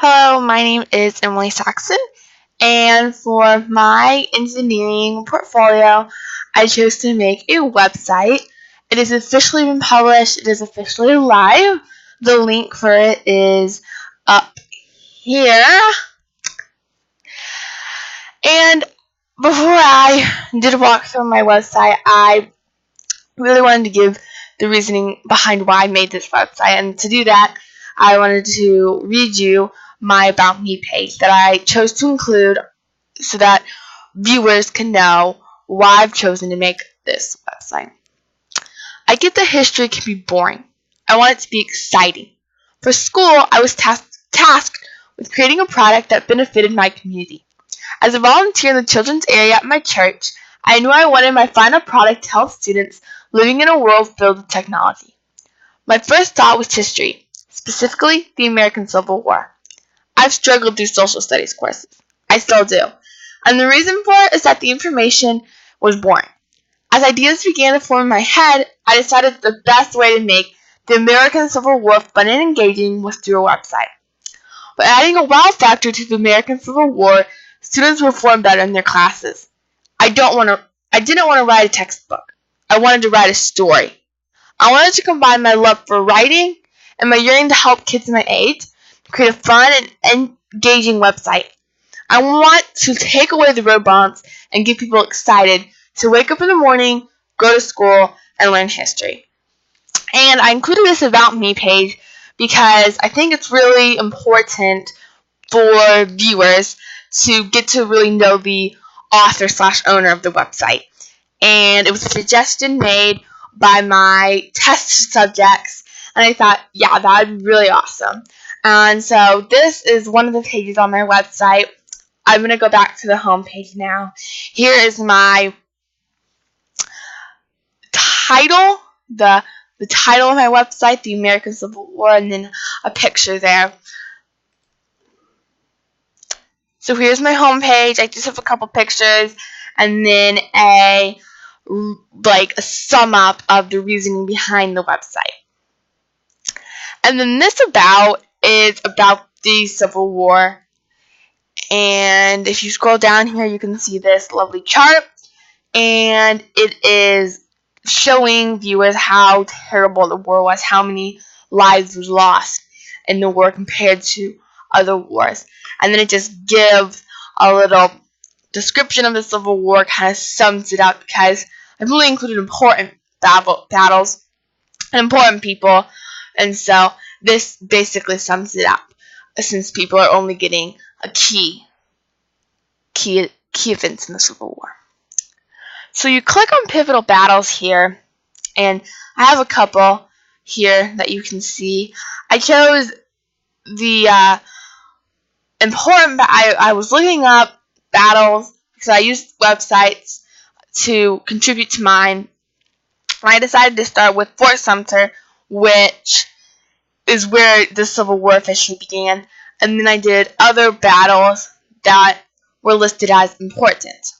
Hello, my name is Emily Saxon, and for my engineering portfolio, I chose to make a website. It has officially been published, it is officially live. The link for it is up here. And before I did walk through my website, I really wanted to give the reasoning behind why I made this website. And to do that, I wanted to read you my About Me page that I chose to include so that viewers can know why I've chosen to make this website. I get that history can be boring. I want it to be exciting. For school, I was tasked with creating a product that benefited my community. As a volunteer in the children's area at my church, I knew I wanted my final product to help students living in a world filled with technology. My first thought was history, specifically the American Civil War. I've struggled through social studies courses. I still do. And the reason for it is that the information was boring. As ideas began to form in my head, I decided the best way to make the American Civil War fun and engaging was through a website. By adding a wow factor to the American Civil War, students would perform better in their classes. I didn't want to write a textbook. I wanted to write a story. I wanted to combine my love for writing and my yearning to help kids my age create a fun and engaging website. I want to take away the roadblocks and get people excited to wake up in the morning, go to school, and learn history. And I included this About Me page because I think it's really important for viewers to get to really know the author/owner of the website. And it was a suggestion made by my test subjects, and I thought, yeah, that would be really awesome. And so this is one of the pages on my website. I'm going to go back to the home page now. Here is my title, the title of my website, The American Civil War, and then a picture there. So here's my home page. I just have a couple pictures and then a sum up of the reasoning behind the website. And then this about is about the Civil War. And if you scroll down here, you can see this lovely chart. And it is showing viewers how terrible the war was, how many lives was lost in the war compared to other wars. And then it just gives a little description of the Civil War, kind of sums it up because I've really included important battles and important people. And so this basically sums it up, since people are only getting a key events in the Civil War. So you click on Pivotal Battles here, and I have a couple here that you can see. I chose the important. I was looking up battles because I used websites to contribute to mine. I decided to start with Fort Sumter, which is where the Civil War officially began, and then I did other battles that were listed as important.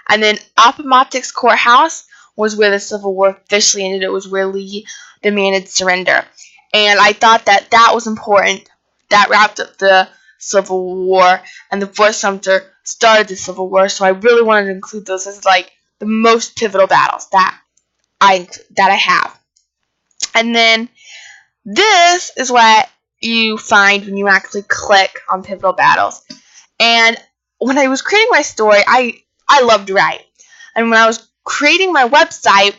And then Appomattox Courthouse was where the Civil War officially ended. It was where Lee demanded surrender. And I thought that that was important. That wrapped up the Civil War, and the Fort Sumter started the Civil War, so I really wanted to include those as like the most pivotal battles that I have. And then this is what you find when you actually click on Pivotal Battles. And when I was creating my story, I loved to write. And when I was creating my website,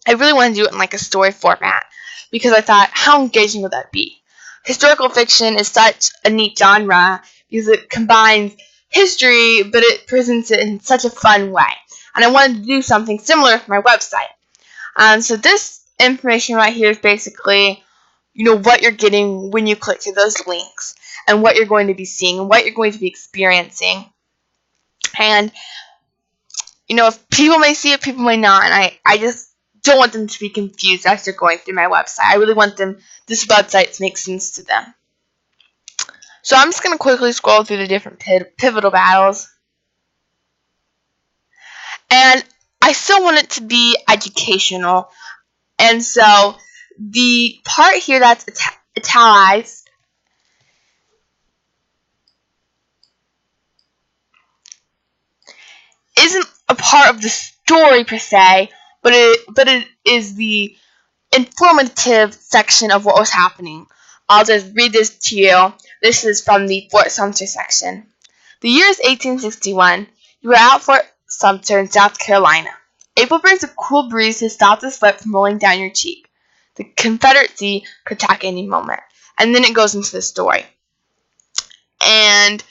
I really wanted to do it in like a story format because I thought, how engaging would that be? Historical fiction is such a neat genre because it combines history, but it presents it in such a fun way. And I wanted to do something similar for my website. So this information right here is basically, what you're getting when you click to those links and what you're going to be seeing and what you're going to be experiencing. And, if people may see it, people may not. And I just don't want them to be confused as they're going through my website. I really want this website to make sense to them. So I'm just going to quickly scroll through the different pivotal battles. And I still want it to be educational. And so the part here that's italicized isn't a part of the story per se, but it is the informative section of what was happening. I'll just read this to you. This is from the Fort Sumter section. The year is 1861. You were at Fort Sumter in South Carolina. April brings a cool breeze to stop the sweat from rolling down your cheek. The Confederacy could attack any moment. And then it goes into the story. And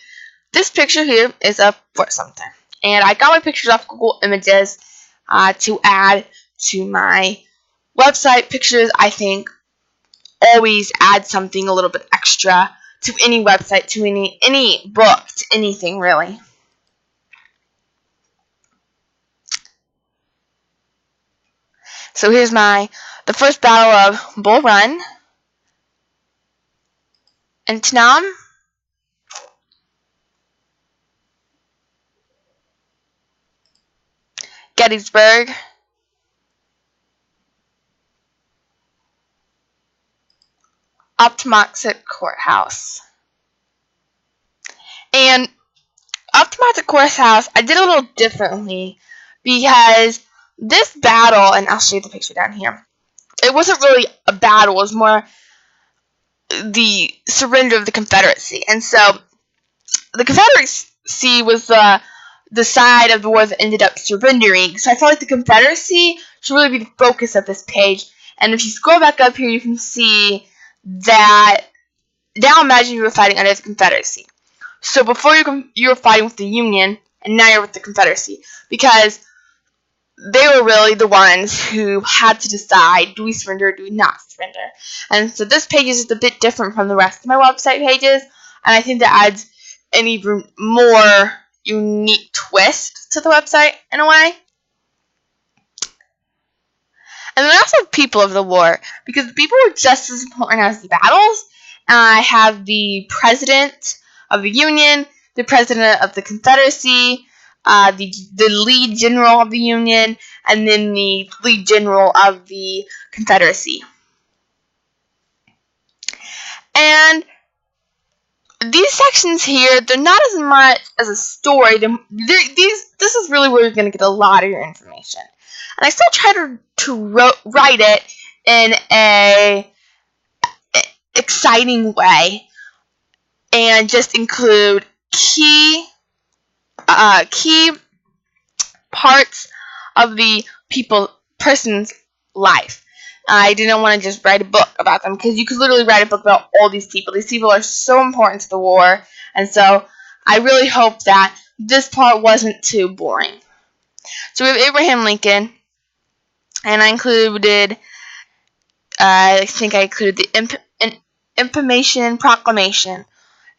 this picture here is of Fort Sumter. And I got my pictures off Google Images to add to my website. Pictures, I think, always add something a little bit extra to any website, to any book, to anything really. So here's the first battle of Bull Run, Antietam, Gettysburg, Appomattox Courthouse. And Appomattox Courthouse, I did a little differently because this battle, and I'll show you the picture down here, it wasn't really a battle, it was more the surrender of the Confederacy. And so the Confederacy was the side of the war that ended up surrendering. So I felt like the Confederacy should really be the focus of this page. And if you scroll back up here, you can see that now imagine you were fighting under the Confederacy. So before you were fighting with the Union, and now you're with the Confederacy, because they were really the ones who had to decide, do we surrender or do we not surrender? And so this page is just a bit different from the rest of my website pages, and I think that adds an even more unique twist to the website in a way. And then also people of the war, because the people were just as important as the battles. I have the president of the Union, the president of the Confederacy, the lead general of the Union, and then the lead general of the Confederacy. And these sections here, they're not as much as a story. This is really where you're going to get a lot of your information. And I still try to write it in a exciting way and just include key parts of the person's life. I didn't want to just write a book about them, because you could literally write a book about all these people. These people are so important to the war, and so I really hope that this part wasn't too boring. So we have Abraham Lincoln, and I included, the Information Proclamation,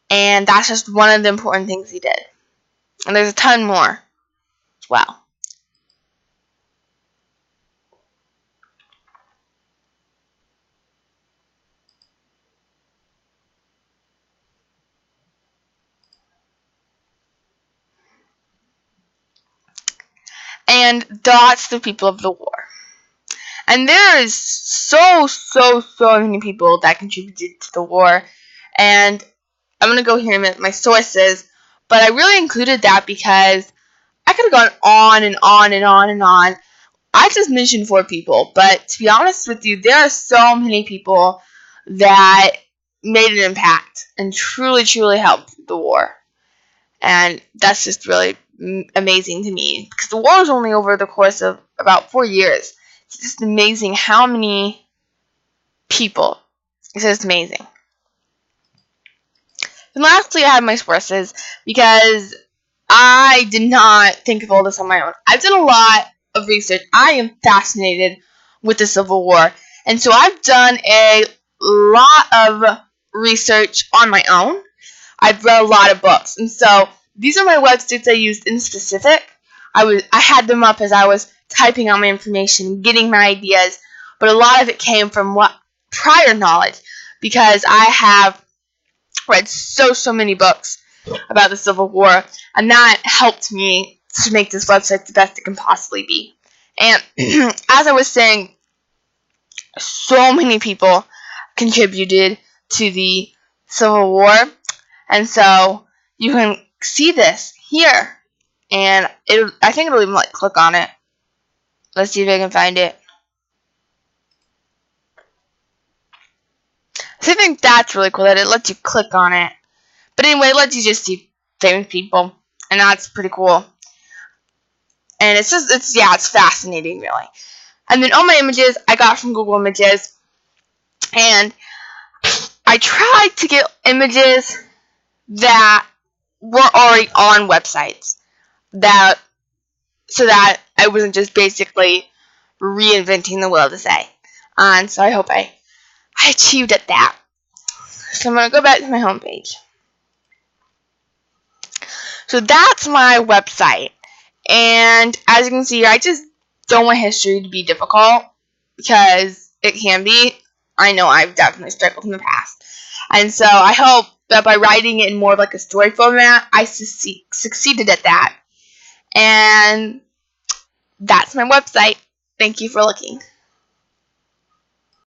and that's just one of the important things he did. And there's a ton more as well. And that's the people of the war. And there is so many people that contributed to the war. And I'm going to go here and my sources. But I really included that because I could have gone on and on and on and on. I just mentioned 4 people. But to be honest with you, there are so many people that made an impact and truly helped the war. And that's just really amazing to me, because the war was only over the course of about 4 years. It's just amazing how many people. It's just amazing. And lastly, I have my sources, because I did not think of all this on my own. I've done a lot of research. I am fascinated with the Civil War, and so I've done a lot of research on my own. I've read a lot of books, and so these are my websites I used in specific. I had them up as I was typing out my information, getting my ideas, but a lot of it came from prior knowledge, because I have read so many books about the Civil War, and that helped me to make this website the best it can possibly be. And as I was saying, so many people contributed to the Civil War, and so you can see this here and I think it'll even like click on it. Let's see if I can find it. So I think that's really cool that it lets you click on it. But anyway, it lets you just see famous people, and that's pretty cool. And it's fascinating, really. And then all my images I got from Google Images, and I tried to get images that were already on websites, so that I wasn't just basically reinventing the wheel to say. And so I hope I achieved at that. So I'm going to go back to my homepage. So that's my website. And as you can see, I just don't want history to be difficult, because it can be. I know I've definitely struggled in the past. And so I hope that by writing it in more of like a story format, I succeeded at that. And that's my website. Thank you for looking.